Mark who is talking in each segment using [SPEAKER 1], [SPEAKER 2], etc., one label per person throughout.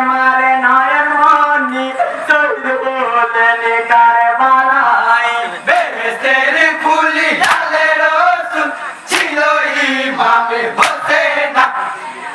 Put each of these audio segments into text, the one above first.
[SPEAKER 1] মারে নয়ন মনি শহীদ হলেন কারবালায়
[SPEAKER 2] বেহেশতের ফুলি আলে রসুল ছিল ইমামে হোসেন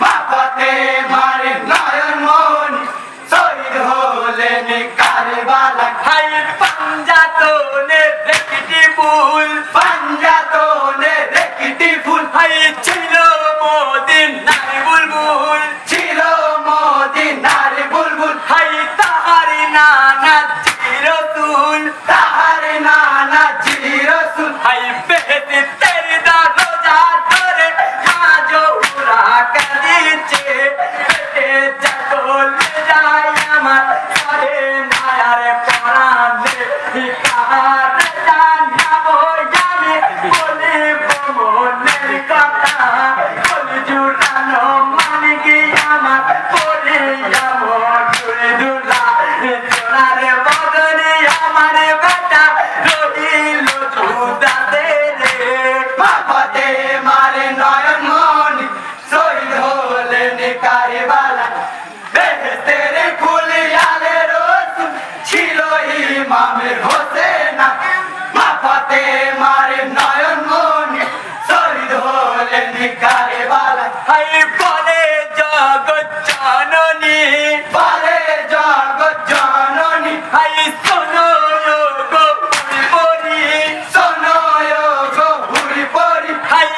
[SPEAKER 2] মা ফাতেমার নয়ন মনি শহীদ হলেন কারবালায়
[SPEAKER 1] হাই পাঞ্জাতনে দেখটি ফুল
[SPEAKER 2] পাঞ্জাতনে দেখটি ফুল
[SPEAKER 1] হাই ছিল মদিনার বুলবুল
[SPEAKER 2] ছিল মদিনার বুলবুল
[SPEAKER 1] হাই তাহারি নানা জিরতুল
[SPEAKER 2] তাহার নানা জি রসুল
[SPEAKER 1] হাই বেহেশতের দরজা ধরে মা জোহরা কাঁদিছে পেটে চলে যায় আমার ঘরে মায়ার পরাণে কার জানাবো আমি বলিব মনের কথা বলি জুড়ানো মানে কি আমার বলিয়া মধুর দুলা জোড়ারে বদনে আমার বেটা রহিল জুদাতে রে
[SPEAKER 2] মা ফাতেমার নয়ন মনি শহীদ হলেন কারবালায় বেহেশতের ফুলি আলে রসুল ছিল ইমামে হোসেন মা ফাতেমার নয়ন মনি শহীদ হলেন কারবালায়
[SPEAKER 1] হাই বলে জগৎ জননী
[SPEAKER 2] বলে জগৎ জননী
[SPEAKER 1] হাই শোনো গো পরি
[SPEAKER 2] শোনো গো হুরি পরি
[SPEAKER 1] হাই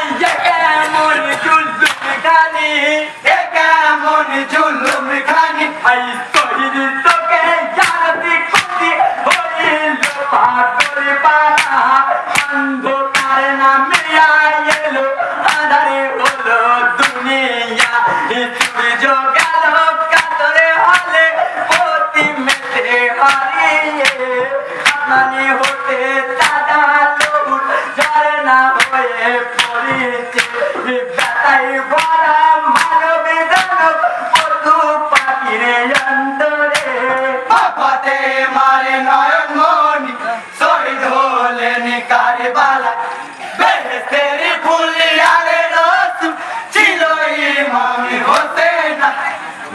[SPEAKER 1] কেমন জুলুম খানি
[SPEAKER 2] এ কেমন জুলুম খানি
[SPEAKER 1] হাই শহীদ তোকে জানতি খুশি হইল পাগল পারা অন্ধকার নামে এলো আধারে হলো দুনিয়া সূর্য গেল কাতরে হলে পতি মেতে হারিয়ে আসমানি হতে চাঁদা লৌট ঝরনা হয়ে পড়েছে ব্যথায় ভরা মানব দানব পশু পাখির অন্তরে
[SPEAKER 2] মা ফাতেমার নয়ন মনি শহীদ হলেন কারবালায় বেহেশতের ফুলি আলে রসুল ছিল ইমামে হোসেন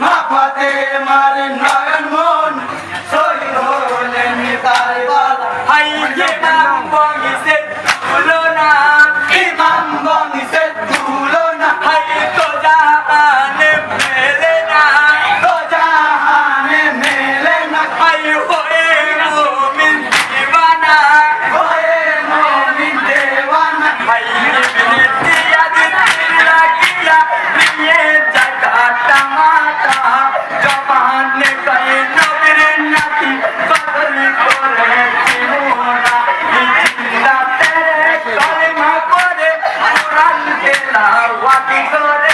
[SPEAKER 2] মা ফাতেমার নয়ন মনি শহীদ হলেন কারবালায়
[SPEAKER 1] হাই ইমাম বংশে তুলনা
[SPEAKER 2] ইমাম বংশের তুলনা
[SPEAKER 1] হাই তো জাহানে মেলে না
[SPEAKER 2] তো জাহানে মেলে না
[SPEAKER 1] হাই হয়ে মুমিন দিওয়ানা
[SPEAKER 2] হয়ে মুমিন দেওয়ানা
[SPEAKER 1] হাই ইবনে জিয়াদ লাগিয়া নিয়ে জাকাতা মাতা জবানে কই নবীর নাতি কদর করে জীবনা জিন্দা তেরে কলমা করে কুরআন তেলাওয়াত করে